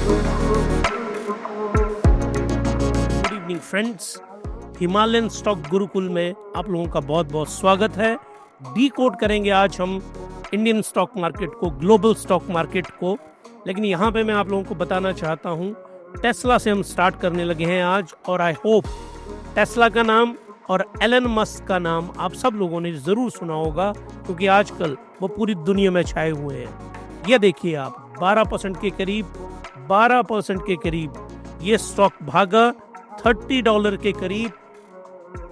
Good evening friends, Himalayan stock Gurukul में आप लोगों का बहुत बहुत स्वागत है। डी कोड करेंगे आज हम इंडियन स्टॉक मार्केट को, ग्लोबल स्टॉक मार्केट को। लेकिन यहाँ पे मैं आप लोगों को बताना चाहता हूँ, टेस्ला से हम स्टार्ट करने लगे हैं आज, और आई होप टेस्ला का नाम और एलन मस्क का नाम आप सब लोगों ने ज़रूर सुना होगा, क्योंकि आजकल वो पूरी दुनिया में छाए हुए हैं। ये देखिए आप, 12% के करीब ये स्टॉक भागा, $30 के करीब।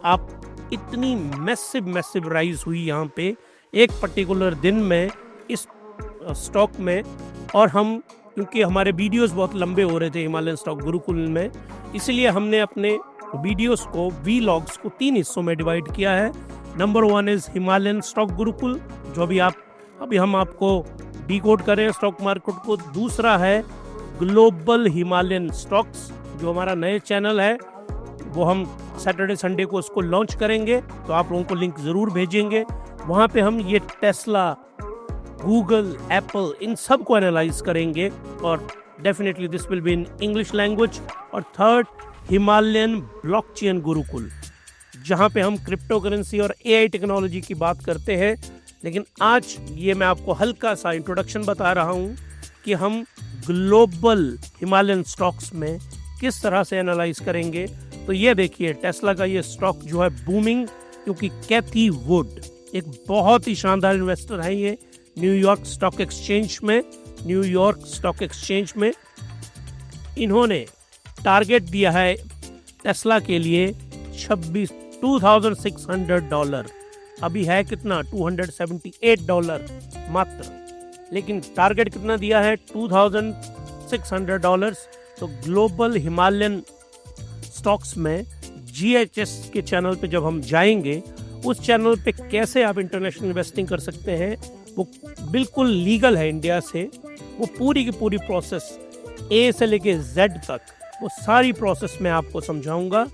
आप इतनी मैसिव राइज हुई यहाँ पे एक पर्टिकुलर दिन में इस स्टॉक में। और हम, क्योंकि हमारे वीडियोस बहुत लंबे हो रहे थे हिमालयन स्टॉक गुरुकुल में, इसलिए हमने अपने वीडियोस को, वीलॉग्स को 3 हिस्सों में डिवाइड किया है। Number 1 is Himalayan stock Gurukul, जो अभी हम आपको डिकोड करें स्टॉक मार्केट को। दूसरा है ग्लोबल हिमालयन स्टॉक्स, जो हमारा नए चैनल है, वो हम सैटरडे संडे को उसको लॉन्च करेंगे, तो आप लोगों को लिंक ज़रूर भेजेंगे। वहाँ पे हम ये टेस्ला, गूगल, एप्पल, इन सब को एनालाइज करेंगे, और definitely this will be in English language. और थर्ड, हिमालयन ब्लॉकचेन गुरुकुल, जहाँ पे हम क्रिप्टो करेंसी और AI टेक्नोलॉजी की बात करते हैं। लेकिन आज ये मैं आपको हल्का सा इंट्रोडक्शन बता रहा हूँ कि हम ग्लोबल हिमालयन स्टॉक्स में किस तरह से एनालाइज करेंगे। तो ये देखिए, टेस्ला का ये स्टॉक जो है बूमिंग, क्योंकि कैथी वुड एक बहुत ही शानदार इन्वेस्टर है। ये न्यूयॉर्क स्टॉक एक्सचेंज में इन्होंने टारगेट दिया है टेस्ला के लिए $26,600। अभी है कितना, $278 मात्र, लेकिन टारगेट कितना दिया है, $2,600। तो ग्लोबल हिमालयन स्टॉक्स में GHS के चैनल पे जब हम जाएंगे, उस चैनल पे कैसे आप इंटरनेशनल इन्वेस्टिंग कर सकते हैं, वो बिल्कुल लीगल है इंडिया से। वो पूरी की पूरी प्रोसेस A से लेके Z तक, वो सारी प्रोसेस मैं आपको समझाऊंगा।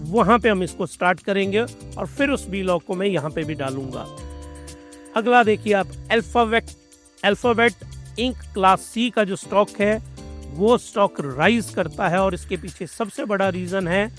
वहाँ पे हम इसको स्टार्ट करेंगे, और फिर उस वीलॉग को मैं यहाँ पे भी डालूंगा। अगला देखिए आप, अल्फाबेट इंक क्लास C का जो स्टॉक है, वो स्टॉक राइज करता है, और इसके पीछे सबसे बड़ा रीज़न है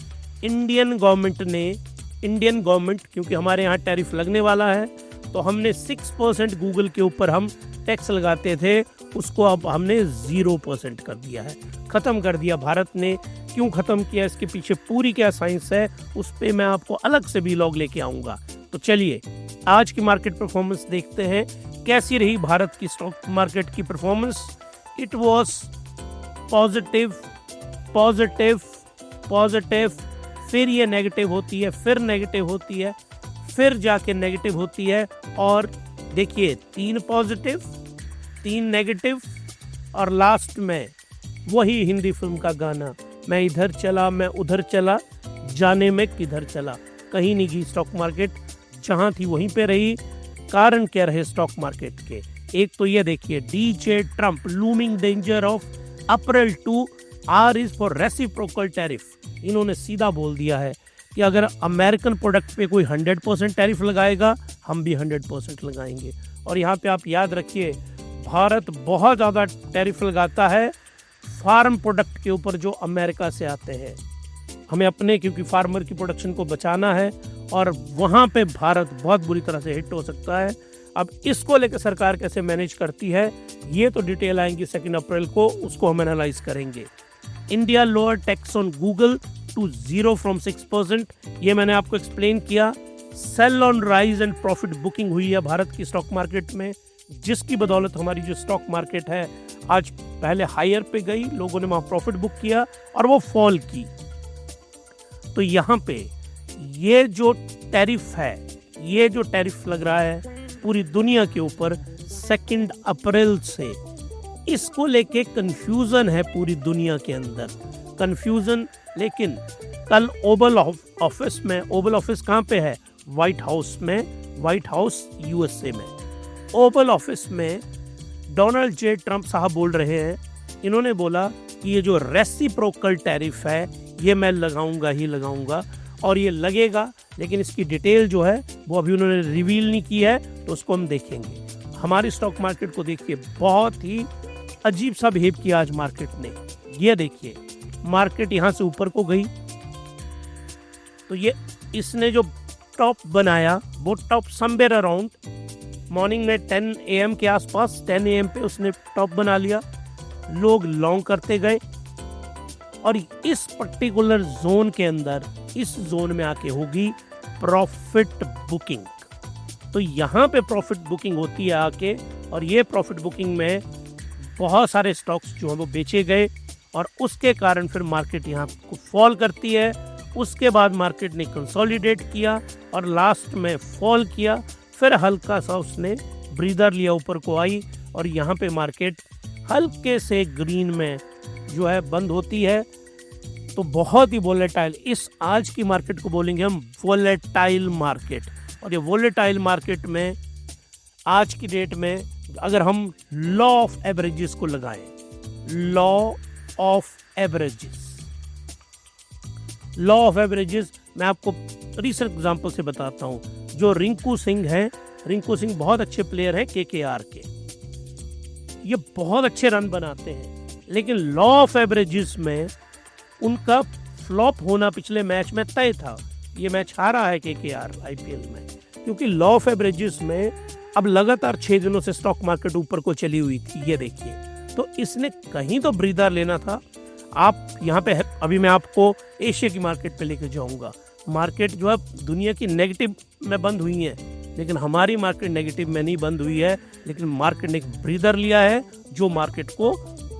इंडियन गवर्नमेंट, क्योंकि हमारे यहाँ टैरिफ लगने वाला है, तो हमने 6% गूगल के ऊपर हम टैक्स लगाते थे, उसको अब हमने 0% कर दिया है, ख़त्म कर दिया भारत ने। क्यों ख़त्म किया, इसके पीछे पूरी क्या साइंस है, उस पर मैं आपको अलग से वीलॉग लेके आऊँगा। तो चलिए आज की मार्केट परफॉर्मेंस देखते हैं, कैसी रही भारत की स्टॉक मार्केट की परफॉर्मेंस। इट वॉज पॉजिटिव, फिर ये नेगेटिव होती है, फिर नेगेटिव होती है, फिर जाके नेगेटिव होती है, और देखिए 3 पॉजिटिव, 3 नेगेटिव, और लास्ट में वही हिंदी फिल्म का गाना, मैं इधर चला मैं उधर चला, जाने में किधर चला। कहीं नहीं गई स्टॉक मार्केट, जहां थी वहीं पे रही। कारण क्या रहे स्टॉक मार्केट के, एक तो ये देखिए, DJ Trump looming danger of April 2 R is for reciprocal tariff. इन्होंने सीधा बोल दिया है कि अगर अमेरिकन प्रोडक्ट पे कोई 100% टैरिफ लगाएगा, हम भी 100% लगाएंगे। और यहाँ पे आप याद रखिए, भारत बहुत ज़्यादा टैरिफ लगाता है फार्म प्रोडक्ट के ऊपर जो अमेरिका से आते हैं। हमें अपने, क्योंकि फार्मर की प्रोडक्शन को बचाना है, और वहाँ पे भारत बहुत बुरी तरह से हिट हो सकता है। अब इसको लेकर सरकार कैसे मैनेज करती है, ये तो डिटेल आएंगी 2 अप्रैल को, उसको हम एनालाइज करेंगे। India lower tax on Google to 0 from 6%, ये मैंने आपको एक्सप्लेन किया। Sell on rise and profit booking हुई है भारत की स्टॉक मार्केट में, जिसकी बदौलत हमारी जो स्टॉक मार्केट है आज पहले हायर पे गई, लोगों ने वहाँ प्रॉफिट बुक किया और वो फॉल की। तो यहाँ पे ये जो टैरिफ लग रहा है पूरी दुनिया के ऊपर 2 अप्रैल से, इसको लेके कंफ्यूजन है पूरी दुनिया के अंदर, कंफ्यूजन। लेकिन कल ओवल ऑफिस कहाँ पे है, व्हाइट हाउस USA में। ओवल ऑफिस में डोनाल्ड J. ट्रम्प साहब बोल रहे हैं, इन्होंने बोला कि ये जो रेसिप्रोकल टैरिफ है, ये मैं लगाऊंगा, और ये लगेगा, लेकिन इसकी डिटेल जो है वो अभी उन्होंने रिवील नहीं की है, तो उसको हम देखेंगे। हमारी स्टॉक मार्केट को देखिए, बहुत ही अजीब सा बिहेव किया आज मार्केट ने। ये देखिए मार्केट यहाँ से ऊपर को गई, तो ये इसने जो टॉप बनाया वो टॉप समवेयर अराउंड मॉर्निंग में 10 AM के आसपास, 10 AM पे उसने टॉप बना लिया, लोग लॉन्ग करते गए और इस पर्टिकुलर जोन के अंदर, इस जोन में आके होगी प्रॉफिट बुकिंग। तो यहाँ पे प्रॉफिट बुकिंग होती है आके, और ये प्रॉफिट बुकिंग में बहुत सारे स्टॉक्स जो हैं वो बेचे गए और उसके कारण फिर मार्केट यहाँ को फॉल करती है। उसके बाद मार्केट ने कंसोलिडेट किया और लास्ट में फॉल किया, फिर हल्का सा उसने ब्रीदर लिया, ऊपर को आई और यहाँ पे मार्केट हल्के से ग्रीन में जो है बंद होती है। तो बहुत ही वोलेटाइल, इस आज की मार्केट को बोलेंगे हम वोलेटाइल मार्केट। और ये वोलेटाइल मार्केट में आज की डेट में अगर हम लॉ ऑफ एवरेजेस को लगाएं, law of averages, law of averages मैं आपको रिसेंट एग्जांपल से बताता हूं। जो रिंकू सिंह हैं, रिंकू सिंह बहुत अच्छे प्लेयर हैं KKR के, ये बहुत अच्छे रन बनाते हैं, लेकिन लॉ ऑफ एवरेजेस में उनका फ्लॉप होना पिछले मैच में तय था। ये मैच हारा है KKR IPL में, क्योंकि लॉ ऑफ एवरेजेस में अब लगातार 6 दिनों से स्टॉक मार्केट ऊपर को चली हुई थी। ये देखिए, तो इसने कहीं तो ब्रीदर लेना था। आप यहाँ पे, अभी मैं आपको एशिया की मार्केट पे लेके जाऊंगा। मार्केट जो है दुनिया की नेगेटिव में बंद हुई है, लेकिन हमारी मार्केट नेगेटिव में नहीं बंद हुई है, लेकिन मार्केट ने एक ब्रीदर लिया है जो मार्केट को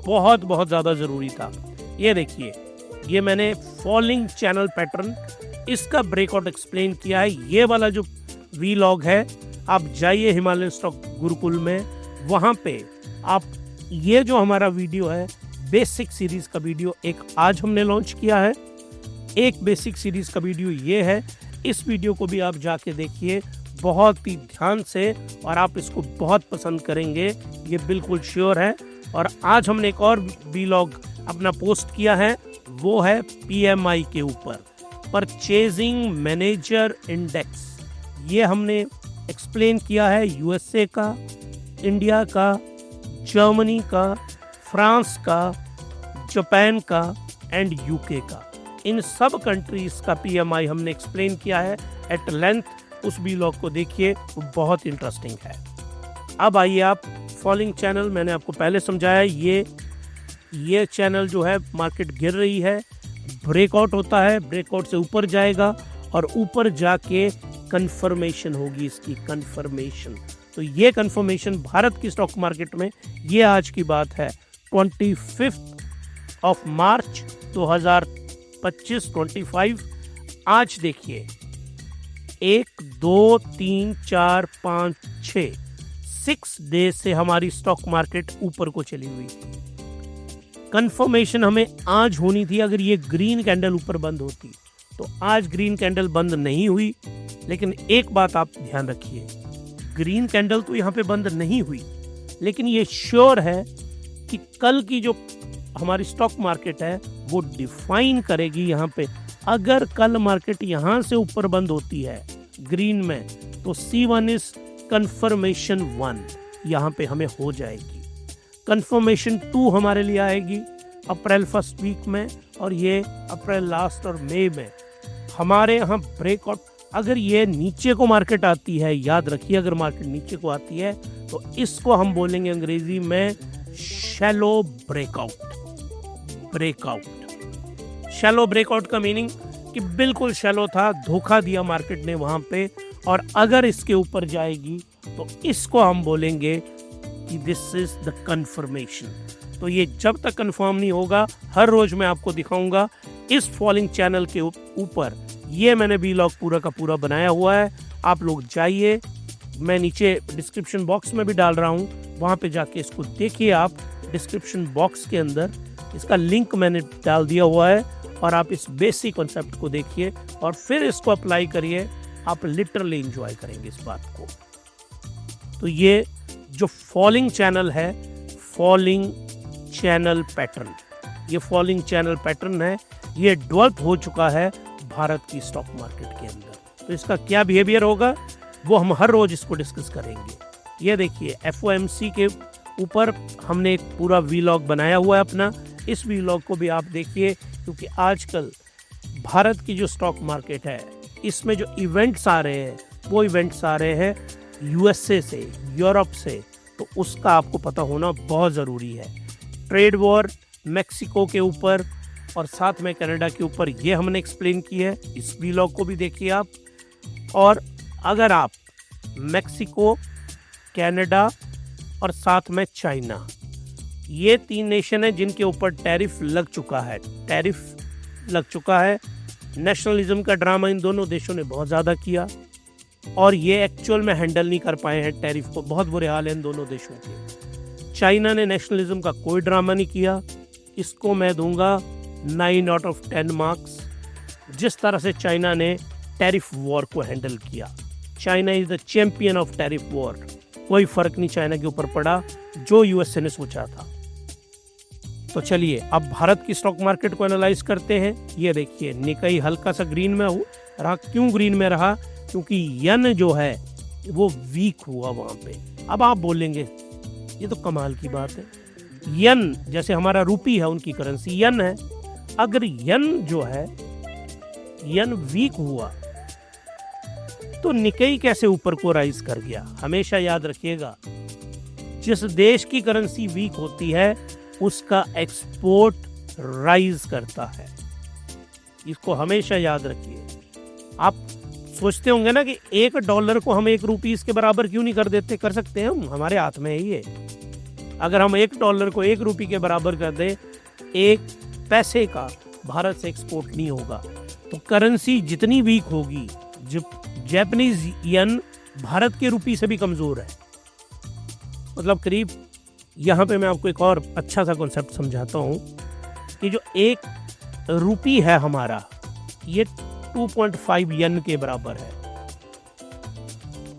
बहुत बहुत ज़्यादा ज़रूरी था। ये देखिए, ये मैंने फॉलिंग चैनल पैटर्न, इसका ब्रेकआउट एक्सप्लेन किया है। ये वाला जो वीलॉग है, आप जाइए हिमालयन स्टॉक गुरुकुल में, वहाँ पे आप ये जो हमारा वीडियो है बेसिक सीरीज का वीडियो एक आज हमने लॉन्च किया है, एक बेसिक सीरीज का वीडियो ये है। इस वीडियो को भी आप जाके देखिए बहुत ही ध्यान से और आप इसको बहुत पसंद करेंगे, ये बिल्कुल श्योर है। और आज हमने एक और वीलॉग अपना पोस्ट किया है, वो है PMI के ऊपर, परचेजिंग मैनेजर इंडेक्स। ये हमने एक्सप्लेन किया है USA का, इंडिया का, जर्मनी का, फ्रांस का, जापान का एंड UK का। इन सब कंट्रीज का PMI हमने एक्सप्लेन किया है एट लेंथ। उस वीलॉग को देखिए, वो बहुत इंटरेस्टिंग है। अब आइए आप फॉलिंग चैनल, मैंने आपको पहले समझाया, ये चैनल जो है मार्केट गिर रही है, ब्रेकआउट होता है, ब्रेकआउट से ऊपर जाएगा और ऊपर जाके कंफर्मेशन होगी, इसकी कंफर्मेशन। तो ये कंफर्मेशन भारत की स्टॉक मार्केट में, ये आज की बात है 25 मार्च 2025। आज देखिए 1 2 3 4 5 6 डेज से हमारी स्टॉक मार्केट ऊपर को चली हुई थी। कंफर्मेशन हमें आज होनी थी, अगर ये ग्रीन कैंडल ऊपर बंद होती। तो आज ग्रीन कैंडल बंद नहीं हुई, लेकिन एक बात आप ध्यान रखिए, ग्रीन कैंडल तो यहाँ पे बंद नहीं हुई, लेकिन ये श्योर है कि कल की जो हमारी स्टॉक मार्केट है वो डिफाइन करेगी यहाँ पे। अगर कल मार्केट यहाँ से ऊपर बंद होती है ग्रीन में, तो C1 इज कंफर्मेशन 1 यहाँ पे हमें हो जाएगी। कंफर्मेशन 2 हमारे लिए आएगी अप्रैल फर्स्ट वीक में, और ये अप्रैल लास्ट और मई में हमारे यहाँ ब्रेकआउट। अगर ये नीचे को मार्केट आती है, याद रखिए, अगर मार्केट नीचे को आती है तो इसको हम बोलेंगे अंग्रेजी में शैलो ब्रेकआउट। शैलो ब्रेकआउट का मीनिंग कि बिल्कुल शैलो था, धोखा दिया मार्केट ने वहां पे, और अगर इसके ऊपर जाएगी तो इसको हम बोलेंगे कि दिस इज द कंफर्मेशन। तो ये जब तक कंफर्म नहीं होगा, हर रोज मैं आपको दिखाऊंगा इस फॉलिंग चैनल के ऊपर। ये मैंने वीलॉग पूरा का पूरा बनाया हुआ है, आप लोग जाइए, मैं नीचे डिस्क्रिप्शन बॉक्स में भी डाल रहा हूँ, वहाँ पे जाके इसको देखिए। आप डिस्क्रिप्शन बॉक्स के अंदर इसका लिंक मैंने डाल दिया हुआ है, और आप इस बेसिक कॉन्सेप्ट को देखिए और फिर इसको अप्लाई करिए, आप लिटरली एंजॉय करेंगे इस बात को। तो ये जो फॉलिंग चैनल है, फॉलिंग चैनल पैटर्न, ये फॉलिंग चैनल पैटर्न है, ये डेवलप हो चुका है भारत की स्टॉक मार्केट के अंदर। तो इसका क्या बिहेवियर होगा वो हम हर रोज इसको डिस्कस करेंगे। ये देखिए FOMC के ऊपर हमने एक पूरा वीलॉग बनाया हुआ है अपना, इस वीलॉग को भी आप देखिए, क्योंकि आजकल भारत की जो स्टॉक मार्केट है इसमें जो इवेंट्स आ रहे हैं वो इवेंट्स आ रहे हैं यूएसए से, यूरोप से, तो उसका आपको पता होना बहुत ज़रूरी है। ट्रेड वॉर मेक्सिको के ऊपर और साथ में कनाडा के ऊपर ये हमने एक्सप्लेन की है, इस वीलॉग को भी देखिए आप। और अगर आप मेक्सिको, कनाडा और साथ में चाइना, ये 3 नेशन हैं जिनके ऊपर टैरिफ लग चुका है। नेशनलिज्म का ड्रामा इन दोनों देशों ने बहुत ज़्यादा किया और ये एक्चुअल में हैंडल नहीं कर पाए हैं टैरिफ को, बहुत बुरे हाल है इन दोनों देशों के। चाइना ने नेशनलिज्म का कोई ड्रामा नहीं किया, इसको मैं दूंगा 9 आउट ऑफ 10 मार्क्स। जिस तरह से चाइना ने टैरिफ वॉर को हैंडल किया, China is the champion of tariff war. कोई फर्क नहीं चाइना के ऊपर पड़ा जो यूएसए ने सोचा था। तो चलिए अब भारत की स्टॉक मार्केट को एनालाइज करते हैं। ये देखिए निकाई हल्का सा ग्रीन में रहा। क्यों ग्रीन में रहा? क्योंकि यन जो है वो वीक हुआ वहां पे। अब आप बोलेंगे ये तो कमाल की बात है, यन जैसे हमारा रूपी है उनकी करेंसी यन है, अगर यन जो है यन वीक हुआ तो निकाई कैसे ऊपर को राइज कर गया? हमेशा याद रखिएगा, जिस देश की करेंसी वीक होती है उसका एक्सपोर्ट राइज करता है, इसको हमेशा याद रखिए। आप सोचते होंगे ना कि $1 को हम 1 रुपये के बराबर क्यों नहीं कर देते? कर सकते हैं हम, हमारे हाथ में है ये। अगर हम $1 को 1 रुपये के बराबर कर दें, 1 पैसे का भारत से एक्सपोर्ट नहीं होगा। तो करेंसी जितनी वीक होगी, जापानीज यन भारत के रुपये से भी कमज़ोर है। मतलब करीब, यहाँ पे मैं आपको एक और अच्छा सा कॉन्सेप्ट समझाता हूँ कि जो 1 रुपये है हमारा, ये 2.5 यन के बराबर है।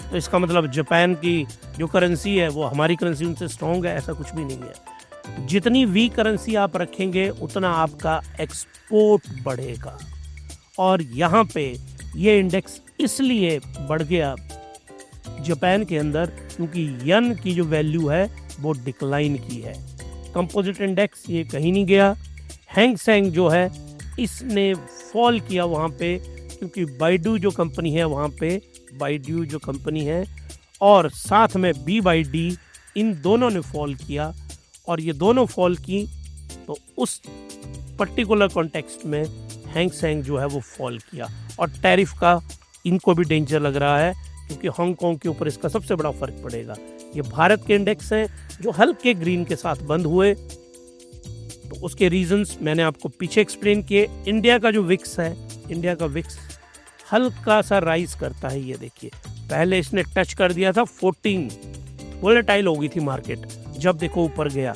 तो इसका मतलब जापान की जो करेंसी है वो हमारी करेंसी उनसे स्ट्रॉन्ग है, ऐसा कुछ भी नहीं है। जितनी वीक करेंसी आप रखेंगे उतना आपका एक्सपोर्ट बढ़ेगा। और यहाँ पे ये इंडेक्स इसलिए बढ़ गया जापान के अंदर क्योंकि यन की जो वैल्यू है वो डिक्लाइन की है। कंपोजिट इंडेक्स ये कहीं नहीं गया। हैंग सेंग जो है इसने फॉल किया वहाँ पे, क्योंकि बाइडू जो कंपनी है वहाँ पे, बाइडू जो कंपनी है और साथ में BYD, इन दोनों ने फॉल किया। और ये दोनों फॉल की तो उस पर्टिकुलर कॉन्टेक्स्ट में हैंग सेंग जो है वो फॉल किया। और टैरिफ का इनको भी डेंजर लग रहा है क्योंकि हांगकांग के ऊपर इसका सबसे बड़ा फर्क पड़ेगा। ये भारत के इंडेक्स हैं जो हल्के ग्रीन के साथ बंद हुए, तो उसके रीजंस मैंने आपको पीछे एक्सप्लेन किए। इंडिया का जो विक्स है, इंडिया का विक्स हल्का सा राइज करता है। ये देखिए पहले इसने टच कर दिया था 14, वोलेटाइल हो गई थी मार्केट, जब देखो ऊपर गया,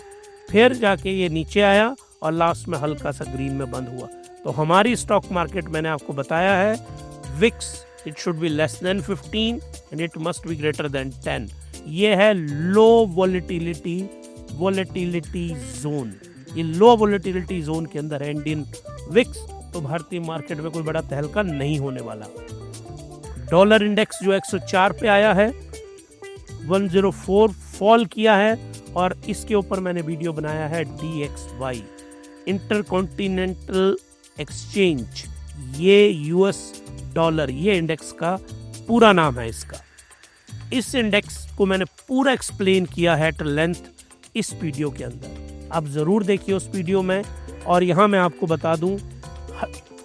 फिर जाके ये नीचे आया और लास्ट में हल्का सा ग्रीन में बंद हुआ। तो हमारी स्टॉक मार्केट मैंने आपको बताया है, VIX it should be less than 15 and it must be greater than 10। ये है लो वोलेटिलिटी जोन। ये लो वोलेटिलिटी जोन के अंदर है इंडियन विक्स, तो भारतीय मार्केट में कोई बड़ा तहलका नहीं होने वाला। डॉलर इंडेक्स जो 104 पे आया है, 104 फॉल किया है और इसके ऊपर मैंने वीडियो बनाया है DXY, इंटरकॉन्टिनेंटल एक्सचेंज। ये US डॉलर, ये इंडेक्स का पूरा नाम है इसका। इस इंडेक्स को मैंने पूरा एक्सप्लेन किया है एट लेंथ इस वीडियो के अंदर, आप ज़रूर देखिए उस वीडियो में। और यहाँ मैं आपको बता दूँ,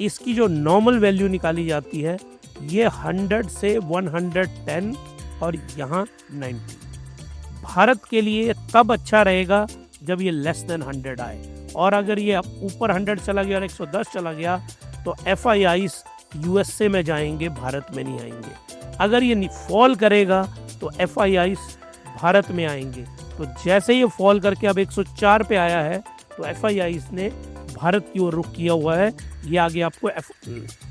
इसकी जो नॉर्मल वैल्यू निकाली जाती है ये 100 से 110 और यहाँ 90। भारत के लिए तब अच्छा रहेगा जब ये लेस देन 100 आए, और अगर ये ऊपर 100 चला गया और 110 चला गया तो FIIs USA में जाएंगे, भारत में नहीं आएंगे। अगर ये फॉल करेगा तो FIIs भारत में आएंगे। तो जैसे ये फॉल करके अब 104 पे आया है तो FIIs ने भारत की ओर रुख किया हुआ है। ये आगे आपको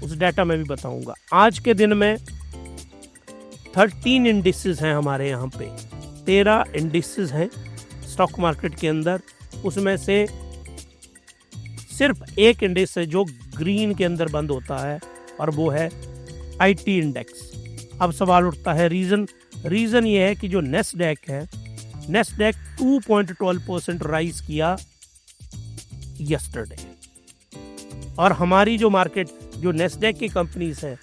उस डाटा में भी बताऊंगा। आज के दिन में 13 इंडिसेस हैं हमारे यहाँ पे, 13 इंडिसेस हैं स्टॉक मार्केट के अंदर। उसमें से सिर्फ एक इंडेक्स है जो ग्रीन के अंदर बंद होता है और वो है IT इंडेक्स। अब सवाल उठता है रीज़न ये है कि जो नेस्डैक है नेस्डैक 2.12% राइज किया यस्टरडे। और हमारी जो मार्केट, जो नेस्डैक की कंपनीज हैं,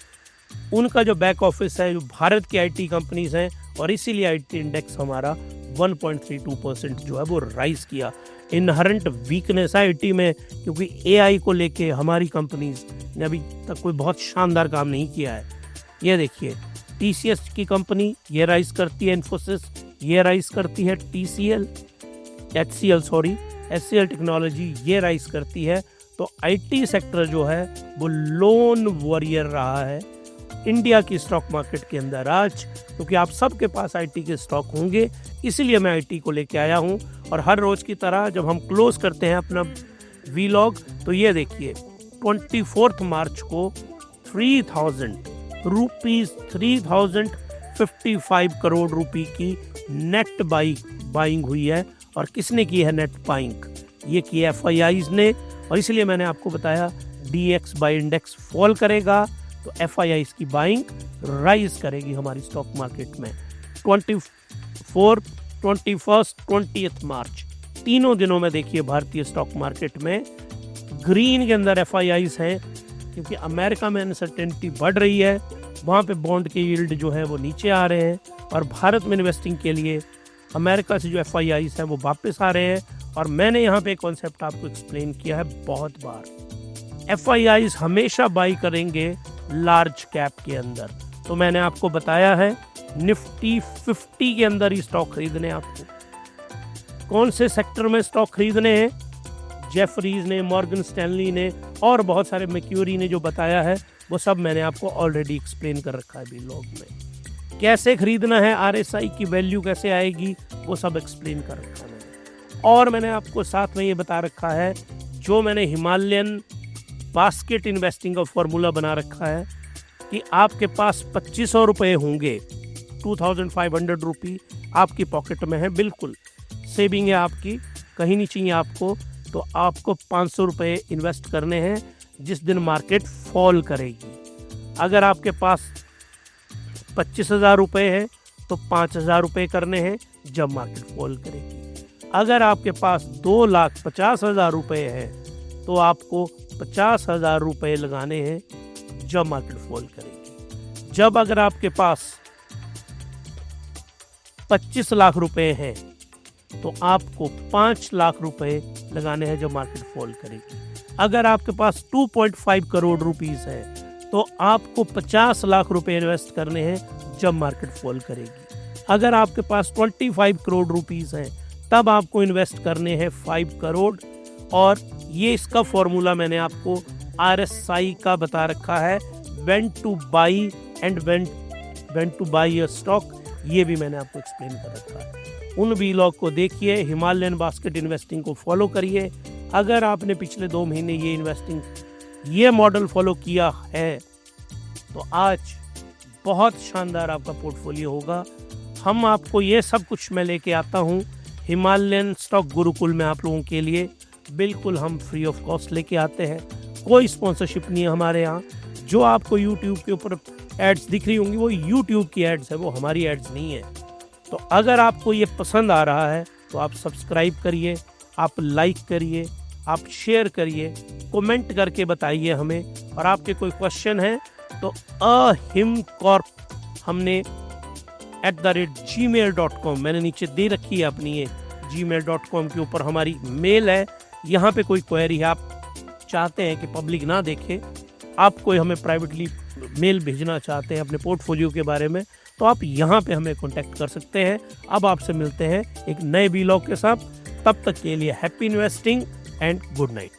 उनका जो बैक ऑफिस है, जो भारत की आईटी कंपनीज हैं, और इसीलिए आईटी इंडेक्स हमारा 1.32% जो है वो राइज किया। इनहरेंट वीकनेस है आईटी में, क्योंकि एआई को लेके हमारी कंपनीज ने अभी तक कोई बहुत शानदार काम नहीं किया है। ये देखिए, टीसीएस की कंपनी ये राइज करती है, इन्फोसिस ये राइज करती है, एचसीएल टेक्नोलॉजी ये राइज करती है। तो आईटी सेक्टर जो है वो लोन वॉरियर रहा है इंडिया की स्टॉक मार्केट के अंदर आज, क्योंकि आप सबके पास आईटी के स्टॉक होंगे, इसीलिए मैं आईटी को लेके आया हूं। और हर रोज की तरह जब हम क्लोज करते हैं अपना वीलॉग, तो ये देखिए 24 मार्च को 3,055 करोड़ रुपए की नेट बाइंग हुई है। और किसने की है नेट बाइंग? ये की एफआईआईज ने। और इसलिए मैंने आपको बताया डीएक्स बाय इंडेक्स फॉल करेगा तो एफआईआईज की बाइंग राइज करेगी हमारी स्टॉक मार्केट में। 24, 21, 20 मार्च तीनों दिनों में देखिए भारतीय स्टॉक मार्केट में ग्रीन के अंदर एफआईआईज हैं, क्योंकि अमेरिका में अनसर्टेनिटी बढ़ रही है, वहाँ पे बॉन्ड के यील्ड जो है वो नीचे आ रहे हैं, और भारत में इन्वेस्टिंग के लिए अमेरिका से जो एफआईआईज हैं वो वापस आ रहे हैं। और मैंने यहाँ पे कॉन्सेप्ट आपको एक्सप्लेन किया है बहुत बार, एफआईआईज हमेशा बाई करेंगे लार्ज कैप के अंदर। तो मैंने आपको बताया है निफ्टी 50 के अंदर ही स्टॉक खरीदने आपको। कौन से सेक्टर में स्टॉक खरीदने हैं? जेफरीज ने, मॉर्गन स्टैनली ने और बहुत सारे मैक्यूरी ने जो बताया है वो सब मैंने आपको ऑलरेडी एक्सप्लेन कर रखा है व्लॉग में। कैसे खरीदना है, आरएसआई की वैल्यू कैसे आएगी, वो सब एक्सप्लेन कर रखा है मैंने। और मैंने आपको साथ में ये बता रखा है, जो मैंने हिमालयन बास्केट इन्वेस्टिंग का फॉर्मूला बना रखा है कि आपके पास 2500 रुपये होंगे, 2500 रुपये आपकी पॉकेट में है, बिल्कुल सेविंग है आपकी, कहीं नहीं चाहिए आपको। तो आपको 500 रुपये इन्वेस्ट करने हैं जिस दिन मार्केट फॉल करेगी। अगर आपके पास 25,000 रुपये है तो 5,000 रुपये करने हैं जब मार्केट फॉल करेगी। अगर आपके पास 2,50,000 रुपये है तो आपको 50,000 रुपये लगाने हैं जब मार्केट फॉल करेगी। जब अगर आपके पास 25 लाख रुपए हैं तो आपको 5 लाख रुपए लगाने हैं जब मार्केट फॉल करेगी। अगर आपके पास 2.5 करोड़ रुपीस है तो आपको 50 लाख रुपए इन्वेस्ट करने हैं जब मार्केट फॉल करेगी। अगर आपके पास 25 करोड़ रुपीस है तब आपको इन्वेस्ट करने हैं 5 करोड़। और ये इसका फॉर्मूला मैंने आपको RSI का बता रखा है, when two by and when two by a stock, ये भी मैंने आपको एक्सप्लेन कर रखा है। उन व्लॉग को देखिए, हिमालयन बास्केट इन्वेस्टिंग को फॉलो करिए। अगर आपने पिछले 2 महीने ये मॉडल फॉलो किया है तो आज बहुत शानदार आपका पोर्टफोलियो होगा। हम आपको ये सब कुछ मैं लेके आता हूँ हिमालयन स्टॉक गुरुकुल में आप लोगों के लिए, बिल्कुल हम फ्री ऑफ कॉस्ट लेके आते हैं। कोई स्पॉन्सरशिप नहीं है हमारे यहाँ। जो आपको यूट्यूब के ऊपर एड्स दिख रही होंगी वो यूट्यूब की एड्स है, वो हमारी एड्स नहीं है। तो अगर आपको ये पसंद आ रहा है तो आप सब्सक्राइब करिए, आप लाइक करिए, आप शेयर करिए, कमेंट करके बताइए हमें। और आपके कोई क्वेश्चन है तो ahimcorp हमने @gmail.com मैंने नीचे दे रखी है अपनी, ये gmail.com के ऊपर हमारी मेल है। यहाँ पे कोई क्वेरी है, आप चाहते हैं कि पब्लिक ना देखे, आप कोई हमें प्राइवेटली मेल भेजना चाहते हैं अपने पोर्टफोलियो के बारे में, तो आप यहाँ पे हमें कांटेक्ट कर सकते हैं। अब आपसे मिलते हैं एक नए व्लॉग के साथ, तब तक के लिए happy investing and good night.